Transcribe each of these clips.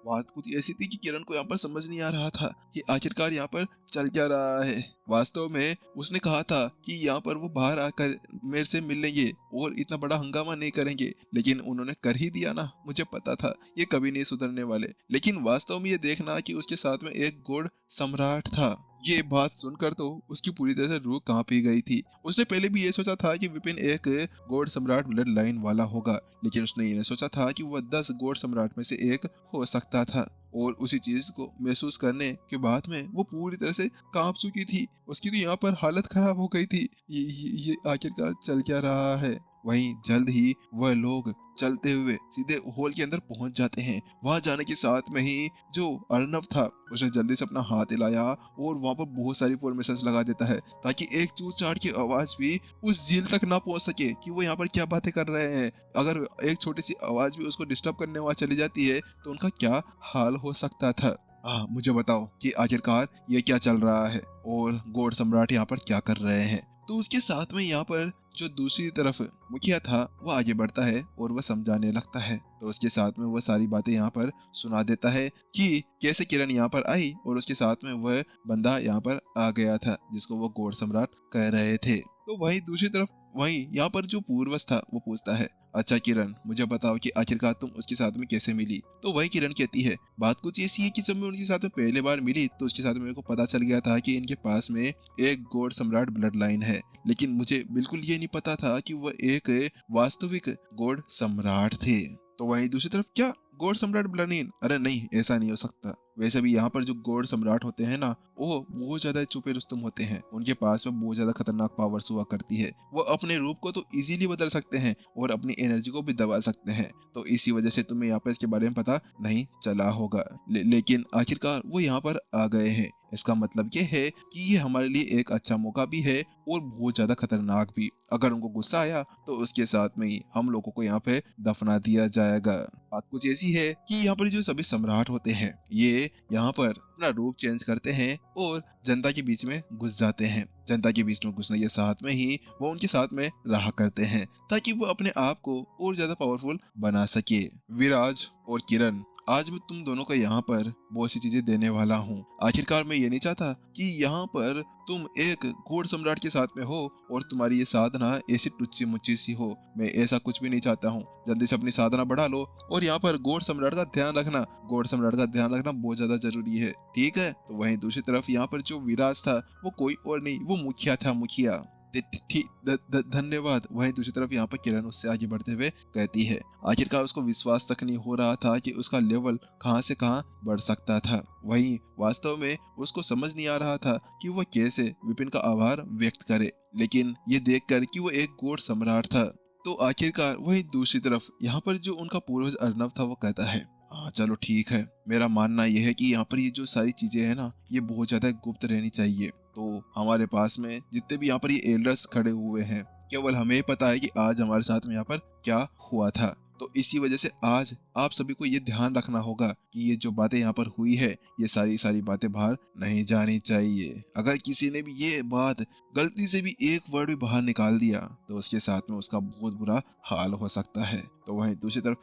बात कुछ ऐसी थी कि किरण को यहाँ पर समझ नहीं आ रहा था कि आखिरकार यहाँ पर चल क्या रहा है। वास्तव में उसने कहा था कि यहाँ पर वो बाहर आकर मेरे से मिल लेंगे और इतना बड़ा हंगामा नहीं करेंगे, लेकिन उन्होंने कर ही दिया ना। मुझे पता था ये कभी नहीं सुधरने वाले। लेकिन वास्तव में ये देखना कि उसके साथ में एक गॉड सम्राट था, ये बात सुनकर तो उसकी पूरी तरह से रूह कांप ही गई थी। उसने पहले भी ये सोचा था कि विपिन एक गॉड सम्राट ब्लड लाइन वाला होगा, लेकिन उसने ये नहीं सोचा था कि वह 10 गॉड सम्राट में से एक हो सकता था। और उसी चीज को महसूस करने के बाद में वो पूरी तरह से कांप चुकी थी। उसकी तो यहाँ पर हालत खराब हो गई थी। ये आखिरकार चल क्या रहा है। वहीं जल्द ही वह लोग चलते हुए सीधे हॉल के अंदर पहुंच जाते हैं। वहां जाने के साथ में ही जो अर्नव था उसने जल्दी से अपना हाथ हिलाया और वहां पर बहुत सारी फॉर्मेशंस लगा देता है ताकि एक चूर चाट की आवाज भी उस झील तक ना पहुंच सके कि वो यहाँ पर क्या बातें कर रहे हैं। अगर एक छोटी सी आवाज भी उसको डिस्टर्ब करने वहां चली जाती है तो उनका क्या हाल हो सकता था। मुझे बताओ कि आखिरकार ये क्या चल रहा है और गॉड सम्राट यहाँ पर क्या कर रहे हैं। तो उसके साथ में यहाँ पर जो दूसरी तरफ मुखिया था वो आगे बढ़ता है और वह समझाने लगता है। तो उसके साथ में वह सारी बातें यहाँ पर सुना देता है कि कैसे किरण यहाँ पर आई और उसके साथ में वह बंदा यहाँ पर आ गया था जिसको वो गॉड सम्राट कह रहे थे। तो वही दूसरी तरफ वहीं यहाँ पर जो पूर्वज था वो पूछता है, अच्छा किरण मुझे बताओ कि आखिरकार तुम उसके साथ में कैसे मिली। तो वही किरण कहती है, बात कुछ ऐसी है कि जब मैं उनके साथ में पहले बार मिली तो उसके साथ में मेरे को पता चल गया था कि इनके पास में एक गॉड सम्राट ब्लड लाइन है, लेकिन मुझे बिल्कुल ये नहीं पता था कि वह एक वास्तविक गॉड सम्राट थे। तो वहीं दूसरी तरफ क्या गॉड सम्राट ब्लड लाइन, अरे नहीं ऐसा नहीं हो सकता। वैसे भी यहाँ पर जो गॉड सम्राट होते हैं ना वो बहुत ज्यादा छुपे रुस्तम होते हैं। उनके पास में बहुत ज्यादा खतरनाक पावर्स हुआ करती है। वो अपने रूप को तो इजीली बदल सकते हैं और अपनी एनर्जी को भी दबा सकते हैं। तो इसी वजह से तुम्हें यहाँ पर इसके बारे में पता नहीं चला होगा। लेकिन आखिरकार वो यहाँ पर आ गए हैं। इसका मतलब ये है कि ये हमारे लिए एक अच्छा मौका भी है और बहुत ज्यादा खतरनाक भी। अगर उनको गुस्सा आया तो उसके साथ में ही हम लोगों को यहाँ पे दफना दिया जाएगा। बात कुछ ऐसी है कि यहाँ पर जो सभी सम्राट होते हैं ये यहाँ पर अपना रूप चेंज करते हैं और जनता के बीच में घुस जाते हैं। जनता के बीच में घुसने के साथ में ही वो उनके साथ में रहा करते हैं ताकि वो अपने आप को और ज्यादा पावरफुल बना सके। विराज और किरण आज मैं तुम दोनों को यहाँ पर बहुत सी चीजें देने वाला हूँ। आखिरकार मैं ये नहीं चाहता कि यहाँ पर तुम एक गॉड सम्राट के साथ में हो और तुम्हारी ये साधना ऐसी टुच्ची मुच्ची सी हो। मैं ऐसा कुछ भी नहीं चाहता हूँ। जल्दी से अपनी साधना बढ़ा लो और यहाँ पर गॉड सम्राट का ध्यान रखना। गॉड सम्राट का ध्यान रखना बहुत ज्यादा जरूरी है, ठीक है। तो वहीं दूसरी तरफ यहाँ पर जो विराज था वो कोई और नहीं, वो मुखिया था। मुखिया धन्यवाद। वहीं दूसरी तरफ यहाँ पर किरण उससे आगे बढ़ते हुए कहती है, आखिरकार उसको विश्वास तक नहीं हो रहा था कि उसका लेवल कहां से कहां बढ़ सकता था। वहीं वास्तव में उसको समझ नहीं आ रहा था कि वह कैसे विपिन का आभार व्यक्त करे, लेकिन ये देखकर कि वो एक गॉड सम्राट था। तो आखिरकार वहीं दूसरी तरफ यहाँ पर जो उनका पूर्वज अर्नव था वो कहता है, हाँ चलो ठीक है, मेरा मानना यह है कि यहाँ पर ये जो सारी चीजें है ना ये बहुत ज्यादा गुप्त रहनी चाहिए। तो हमारे पास में जितने भी यहाँ पर ये एल्डर्स खड़े हुए हैं केवल हमें पता है कि आज हमारे साथ में यहाँ पर क्या हुआ था। तो इसी वजह से आज आप सभी को ये ध्यान रखना होगा कि ये जो बातें यहाँ पर हुई है ये सारी बातें बाहर नहीं जानी चाहिए। अगर किसी ने भी ये बात गलती से भी एक वर्ड भी बाहर निकाल दिया तो उसके साथ में उसका बहुत बुरा हाल हो सकता है। तो वहीं दूसरी तरफ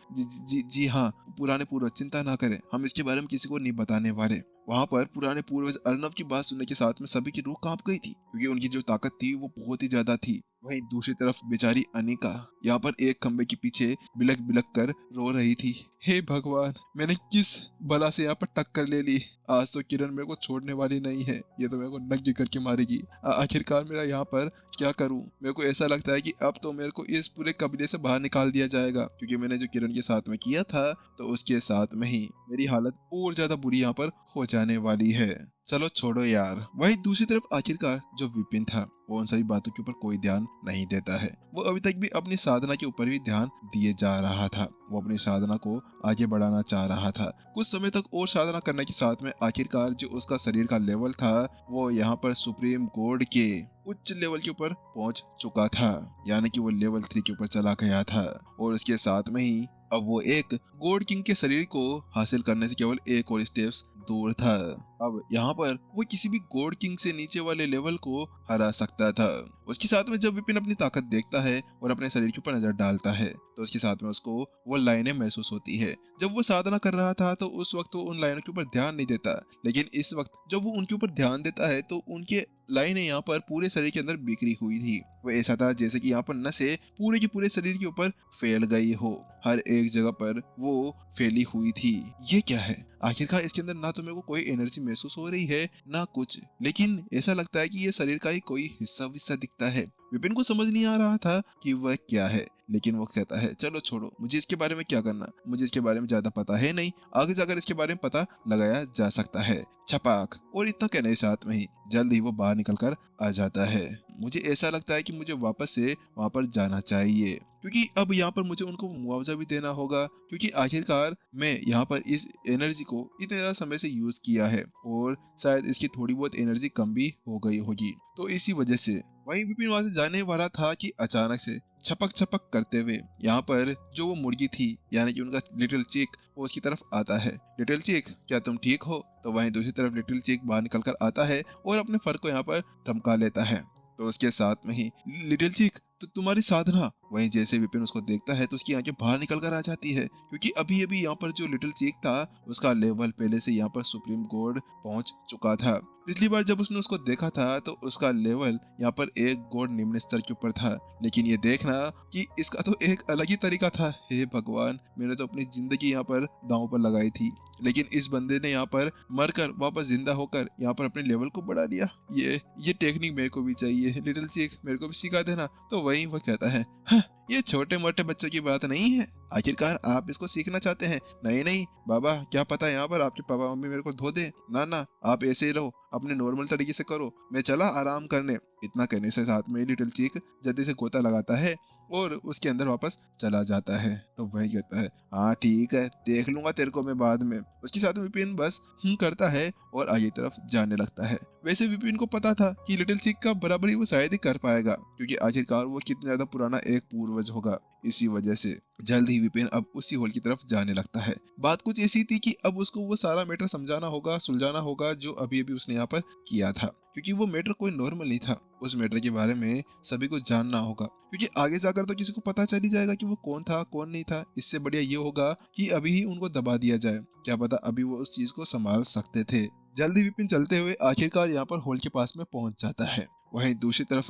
जी हाँ, पुराने पूर्वज चिंता ना करें, हम इसके बारे में किसी को नहीं बताने वाले। वहां पर पुराने पूर्वज अर्नव की बात सुनने के साथ में सभी की रूह कांप गई थी क्योंकि उनकी जो ताकत थी वो बहुत ही ज्यादा थी। वहीं दूसरी तरफ बेचारी अनिका यहाँ पर एक खंबे के पीछे बिलक बिलक कर रो रही थी। हे भगवान, मैंने किस बला से यहाँ पर टक्कर ले ली। आज तो किरण मेरे को छोड़ने वाली नहीं है, ये तो मेरे को नंगी करके मारेगी। आखिरकार मेरा यहाँ पर क्या करूं। मेरे को ऐसा लगता है कि अब तो मेरे को इस पूरे कबीले से बाहर निकाल दिया जाएगा क्योंकि मैंने जो किरण के साथ में किया था तो उसके साथ में ही मेरी हालत और ज्यादा बुरी यहाँ पर हो जाने वाली है। चलो छोड़ो यार। वही दूसरी तरफ आखिरकार जो विपिन था वो उन सभी बातों के ऊपर कोई ध्यान नहीं देता है। वो अभी तक भी अपनी साधना के ऊपर भी ध्यान दिए जा रहा था। वो अपनी साधना को आगे बढ़ाना चाह रहा था। कुछ समय तक और साधना करने के साथ में आखिरकार जो उसका शरीर का लेवल था वो यहाँ पर सुप्रीम गॉड के उच्च लेवल के ऊपर पहुंच चुका था, यानी कि वो लेवल 3 के ऊपर चला गया था। और उसके साथ में ही अब वो एक गॉड किंग के शरीर को हासिल करने से केवल एक और स्टेप्स दूर था। अब यहाँ पर वो किसी भी गॉड किंग से नीचे वाले लेवल को हरा सकता था। उसके साथ में जब विपिन अपनी ताकत देखता है और अपने शरीर के ऊपर नजर डालता है तो उसके साथ में उसको वो लाइनें महसूस होती है। जब वो साधना कर रहा था तो उस वक्त वो उन लाइनों के ऊपर ध्यान नहीं देता, लेकिन इस वक्त जब वो उनके ऊपर ध्यान देता है तो उनके लाइनें यहाँ पर पूरे शरीर के अंदर बिखरी हुई थी। वो ऐसा था जैसे कि यहाँ पर नसें पूरे के पूरे शरीर के ऊपर फैल गई हो, हर एक जगह पर वो फैली हुई थी। ये क्या है? आखिरकार इसके अंदर ना तो मेरे को कोई एनर्जी महसूस हो रही है ना कुछ, लेकिन ऐसा लगता है कि ये शरीर का ही कोई हिस्सा विस्सा दिखता है। विपिन को समझ नहीं आ रहा था कि वह क्या है, लेकिन वो कहता है चलो छोड़ो, मुझे इसके बारे में क्या करना, मुझे इसके बारे में ज्यादा पता है नहीं, आगे जाकर इसके बारे में पता लगाया जा सकता है। छपाक, और इतना कहने साथ में ही जल्द ही वो बाहर निकल कर आ जाता है। मुझे ऐसा लगता है कि मुझे वापस से वहां पर जाना चाहिए, क्योंकि अब यहाँ पर मुझे उनको मुआवजा भी देना होगा, क्योंकि आखिरकार मैं यहाँ पर इस एनर्जी को इतने ज्यादा समय से यूज किया है और शायद इसकी थोड़ी बहुत एनर्जी कम भी हो गई होगी। तो इसी वजह से वहीं विपिन वहां से जाने वाला था कि अचानक से छपक छपक करते हुए यहाँ पर जो वो मुर्गी थी यानी कि उनका लिटिल चीक वो उसकी तरफ आता है। लिटिल चीक, क्या तुम ठीक हो? तो वहीं दूसरी तरफ लिटिल चीक बाहर निकल कर आता है और अपने फर को यहाँ पर थमका लेता है। तो उसके साथ में ही लिटिल चीक, तो तुम्हारी साधना। वहीं जैसे विपिन उसको देखता है तो उसकी आंखें बाहर निकल कर आ जाती है, क्योंकि अभी अभी यहाँ पर जो लिटिल चीक था उसका लेवल पहले से यहाँ पर सुप्रीम गॉड पहुंच चुका था। पिछली बार जब उसने उसको देखा था तो उसका लेवल यहाँ पर एक गॉड निम्न स्तर के ऊपर था, लेकिन ये देखना कि इसका तो एक अलग ही तरीका था। हे भगवान, मैंने तो अपनी जिंदगी यहाँ पर दांव पर लगाई थी, लेकिन इस बंदे ने यहाँ पर मरकर वापस जिंदा होकर यहाँ पर अपने लेवल को बढ़ा दिया। ये टेक्निक मेरे को भी चाहिए, लिटिल चीक मेरे को भी सिखा देना। तो वहीं वह कहता है, हाँ, ये छोटे मोटे बच्चों की बात नहीं है, आखिरकार आप इसको सीखना चाहते हैं। नहीं नहीं बाबा, क्या पता यहाँ पर आपके पापा मम्मी मेरे को धो दे। ना ना, आप ऐसे ही रहो, अपने नॉर्मल तरीके से करो, मैं चला आराम करने। इतना कहने से साथ में लिटिल चीक जल्दी से गोता लगाता है और उसके अंदर वापस चला जाता है। तो वही कहता है, हाँ ठीक है, देख लूंगा तेरे को मैं बाद में। उसके साथ विपिन बस करता है और आगे तरफ जाने लगता है। वैसे विपिन को पता था कि लिटिल चीक का बराबरी वो शायद ही कर पाएगा, क्योंकि आखिरकार वो कितना ज्यादा पुराना एक पूर्वज होगा। इसी वजह से जल्द ही विपिन अब उसी होल की तरफ जाने लगता है। बात कुछ ऐसी थी कि अब उसको वो सारा मैटर समझाना होगा, सुलझाना होगा जो अभी अभी उसने यहाँ पर किया था, क्योंकि वो मैटर कोई नॉर्मल नहीं था। उस मैटर के बारे में सभी को जानना होगा, क्योंकि आगे जाकर तो किसी को पता चल ही जाएगा कि वो कौन था कौन नहीं था। इससे बढ़िया ये होगा कि अभी ही उनको दबा दिया जाए, क्या पता अभी वो उस चीज को संभाल सकते थे। जल्दी विपिन चलते हुए आखिरकार यहाँ पर होल के पास में पहुंच जाता है। वहीं दूसरी तरफ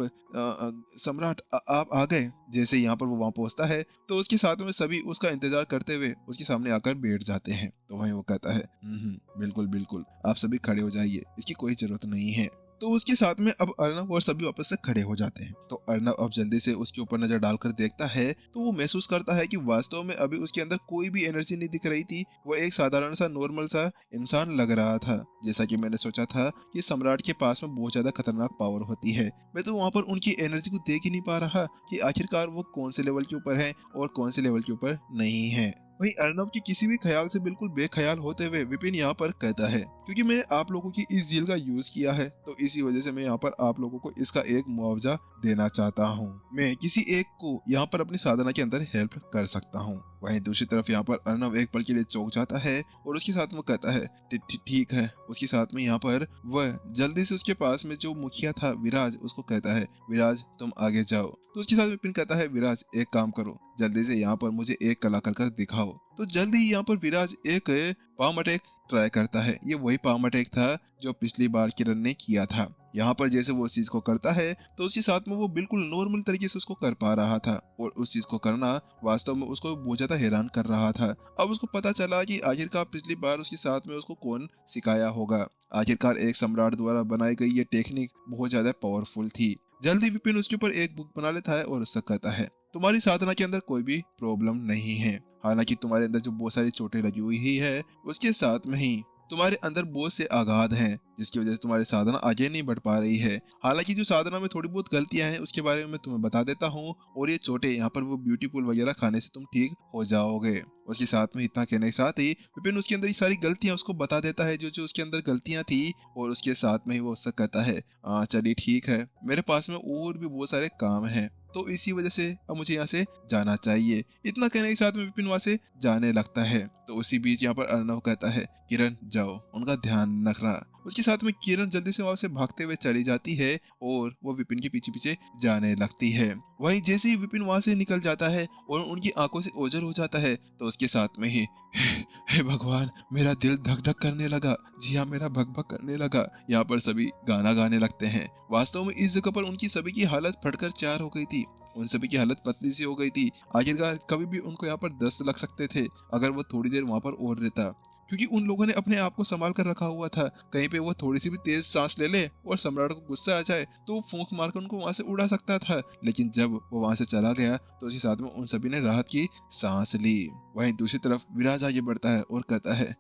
सम्राट, आप आ गए। जैसे यहाँ पर वो वहां पहुंचता है तो उसके साथ में सभी उसका इंतजार करते हुए उसके सामने आकर बैठ जाते हैं। तो वहीं वो कहता है, बिल्कुल बिल्कुल, आप सभी खड़े हो जाइए, इसकी कोई जरूरत नहीं है। तो उसके साथ में अब अर्नब और सभी वापस से खड़े हो जाते हैं। तो अर्नब अब जल्दी से उसके ऊपर नजर डालकर देखता है तो वो महसूस करता है कि वास्तव में अभी उसके अंदर कोई भी एनर्जी नहीं दिख रही थी। वो एक साधारण सा नॉर्मल सा इंसान लग रहा था। जैसा कि मैंने सोचा था कि सम्राट के पास में बहुत ज्यादा खतरनाक पावर होती है, मैं तो वहां पर उनकी एनर्जी को देख ही नहीं पा रहा कि आखिरकार वो कौन से लेवल के ऊपर है और कौन से लेवल के ऊपर नहीं है। वहीं अर्नब के किसी भी ख्याल से बिल्कुल बेख्याल होते हुए विपिन यहाँ पर कहता है, क्योंकि मैंने आप लोगों की इस झील का यूज किया है तो इसी वजह से मैं यहाँ पर आप लोगों को इसका एक मुआवजा देना चाहता हूँ। मैं किसी एक को यहाँ पर अपनी साधना के अंदर हेल्प कर सकता हूँ। वहीं दूसरी तरफ यहाँ पर अर्नब एक पल के लिए चौंक जाता है और उसके साथ वो कहता है, ठीक है। उसके साथ में यहाँ पर वह जल्दी से उसके पास में जो मुखिया था विराज, उसको कहता है, विराज तुम आगे जाओ। तो उसके साथ विपिन कहता है, विराज एक काम करो, जल्दी से यहाँ पर मुझे एक कला कर दिखाओ। तो जल्दी ही यहाँ पर विराज एक पाम अटैक ट्राई करता है। ये वही पाम अटैक था जो पिछली बार किरण ने किया था। यहाँ पर जैसे वो उस चीज को करता है तो उसके साथ में वो बिल्कुल नॉर्मल तरीके से उसको कर पा रहा था, और उस चीज को करना वास्तव में उसको बहुत ज्यादा हैरान कर रहा था। अब उसको पता चला कि आखिरकार पिछली बार उसके साथ में उसको कौन सिखाया होगा। आखिरकार एक सम्राट द्वारा बनाई गई ये टेक्निक बहुत ज्यादा पावरफुल थी। जल्दी विपिन उसके ऊपर एक बुक बना लेता है और उससे कहता है, तुम्हारी साधना के अंदर कोई भी प्रॉब्लम नहीं है। हालांकि तुम्हारे अंदर जो बहुत सारी चोटें लगी हुई ही है, उसके साथ में ही तुम्हारे अंदर बहुत से आघात हैं जिसकी वजह से तुम्हारी साधना आगे नहीं बढ़ पा रही है। हालांकि जो साधना में थोड़ी बहुत गलतियां हैं उसके बारे में मैं तुम्हें बता देता हूँ, और ये चोटें यहाँ पर वो ब्यूटीफुल वगैरह खाने से तुम ठीक हो जाओगे। उसके साथ में इतना कहने के साथ ही विपिन उसके अंदर ये सारी गलतियां उसको बता देता है जो जो उसके अंदर गलतियां थी, और उसके साथ में ही वो उससे कहता है, चलिए ठीक है, मेरे पास में और भी बहुत सारे काम हैं, तो इसी वजह से अब मुझे यहाँ से जाना चाहिए। इतना कहने के साथ में विपिन वहां से जाने लगता है। तो उसी बीच यहाँ पर अर्णव कहता है, किरण जाओ, उनका ध्यान रखना। उसके साथ में किरण जल्दी से वहां से भागते हुए चली जाती है और वो विपिन के पीछे पीछे जाने लगती है। वहीं जैसे ही विपिन वहां से निकल जाता है और उनकी आंखों से ओझल हो जाता है, तो उसके साथ में ही हे भगवान, मेरा दिल धक धक करने लगा। जी हाँ, मेरा भक भक करने लगा। यहाँ पर सभी गाना गाने लगते हैं। वास्तव में इस जगह पर उनकी सभी की हालत फटकर चार हो गई थी। उन सभी की हालत पतली सी हो गई थी। आखिरकार कभी भी उनको यहाँ पर दस्त लग सकते थे अगर वो थोड़ी देर वहां पर और रहता, क्योंकि उन लोगों ने अपने आप को संभाल कर रखा हुआ था। कहीं पे वो थोड़ी सी भी तेज सांस ले ले और सम्राट को गुस्सा आ जाए तो वो फूंक मारकर उनको वहां से उड़ा सकता था। लेकिन जब वो वहां से चला गया तो उसी साथ में उन सभी ने राहत की सांस ली। वहीं दूसरी तरफ विराज आगे बढ़ता है और कहता है,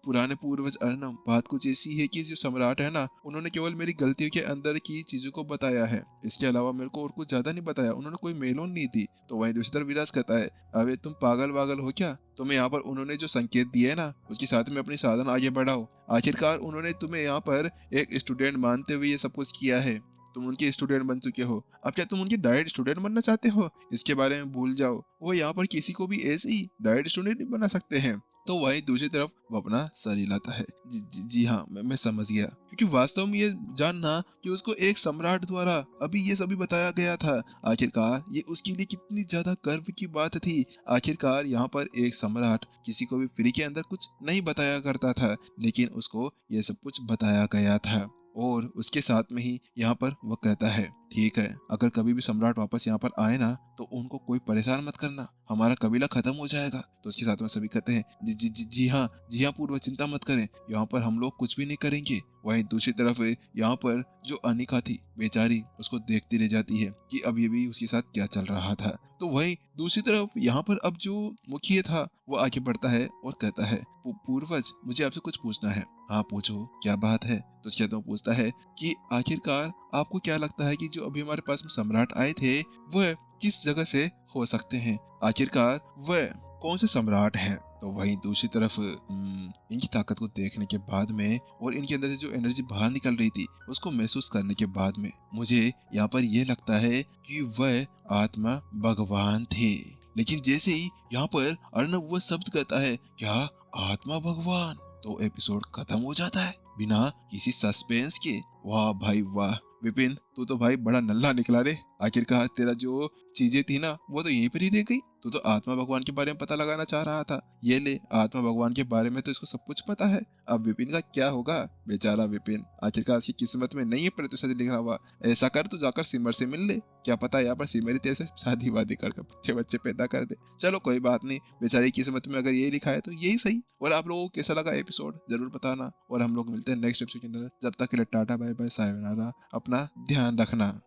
पुराने पूर्वज अर्णव, बात कुछ ऐसी है कि जो सम्राट है ना, उन्होंने केवल मेरी गलतियों के अंदर की चीजों को बताया है। इसके अलावा मेरे को और कुछ ज्यादा नहीं बताया। उन्होंने कोई मेलोन नहीं दी। तो वहीं दूसरी तरफ विराज कहता है, अबे तुम पागल वागल हो क्या? तुम्हें यहाँ पर उन्होंने जो संकेत दिए है ना, उसके साथ में अपनी साधना आगे बढ़ाओ। आखिरकार उन्होंने तुम्हें यहाँ पर एक स्टूडेंट मानते हुए ये सब कुछ किया है। तुम उनके स्टूडेंट बन चुके हो। अब क्या तुम उनके डायरेक्ट स्टूडेंट बनना चाहते हो? इसके बारे में भूल जाओ। वो यहाँ पर किसी को भी ऐसे ही डायरेक्ट स्टूडेंट नहीं बना सकते हैं। तो वहीं दूसरी तरफ वो अपना सर हिलाता है। जी हाँ, मैं समझ गया। क्योंकि वास्तव में ये जानना कि उसको एक सम्राट द्वारा अभी ये सभी बताया गया था, आखिरकार ये उसके लिए कितनी ज्यादा गर्व की बात थी। आखिरकार यहाँ पर एक सम्राट किसी को भी फ्री के अंदर कुछ नहीं बताया करता था, लेकिन उसको ये सब कुछ बताया गया था। और उसके साथ में ही यहाँ पर वो कहता है, ठीक है, अगर कभी भी सम्राट वापस यहाँ पर आए ना तो उनको कोई परेशान मत करना, हमारा कबीला खत्म हो जाएगा। तो उसके साथ में सभी कहते हैं, जी हाँ पूर्व, चिंता मत करें, यहाँ पर हम लोग कुछ भी नहीं करेंगे। वहीं दूसरी तरफ यहाँ पर जो अनिका थी बेचारी, उसको देखती रह जाती है कि अब ये भी उसके साथ क्या चल रहा था। तो वहीं दूसरी तरफ यहाँ पर अब जो मुखिया था वो आगे बढ़ता है और कहता है, पूर्वज, मुझे आपसे कुछ पूछना है। हाँ पूछो, क्या बात है? तो उसके बाद वो पूछता है कि आखिरकार आपको क्या लगता है कि जो अभी हमारे पास में सम्राट आए थे वह किस जगह से हो सकते हैं? आखिरकार वह कौन से सम्राट हैं? तो वहीं दूसरी तरफ इनकी ताकत को देखने के बाद में और इनके अंदर से जो एनर्जी बाहर निकल रही थी उसको महसूस करने के बाद में मुझे यहाँ पर यह लगता है कि वह आत्मा भगवान थे। लेकिन जैसे ही यहाँ पर अर्णव वह शब्द कहता है, क्या आत्मा भगवान, तो एपिसोड खत्म हो जाता है बिना किसी सस्पेंस के। वाह भाई वाह, विपिन तू तो भाई बड़ा नल्ला निकला रे। आखिरकार तेरा जो चीजें थी ना वो तो यहीं पर ही रह गई। तू तो आत्मा भगवान के बारे में पता लगाना चाह रहा था, ये ले आत्मा भगवान के बारे में तो इसको सब कुछ पता है। अब विपिन का क्या होगा? बेचारा विपिन, आखिरकार उसकी किस्मत में नहीं है प्रतिशत लिखा हुआ। ऐसा कर, तू जाकर सिमर से मिल ले, क्या पता यहाँ पर सिमर ही तेरे से शादी वादी कर बच्चे बच्चे पैदा कर दे। चलो कोई बात नहीं, बेचारी किस्मत में अगर यही लिखा है तो यही सही। और आप लोगों को कैसा लगा एपिसोड जरूर बताना, और हम लोग मिलते हैं नेक्स्ट एपिसोड के अंदर। जब तक के लिए टाटा बाय बाय सायोनारा, अपना ध्यान रखना।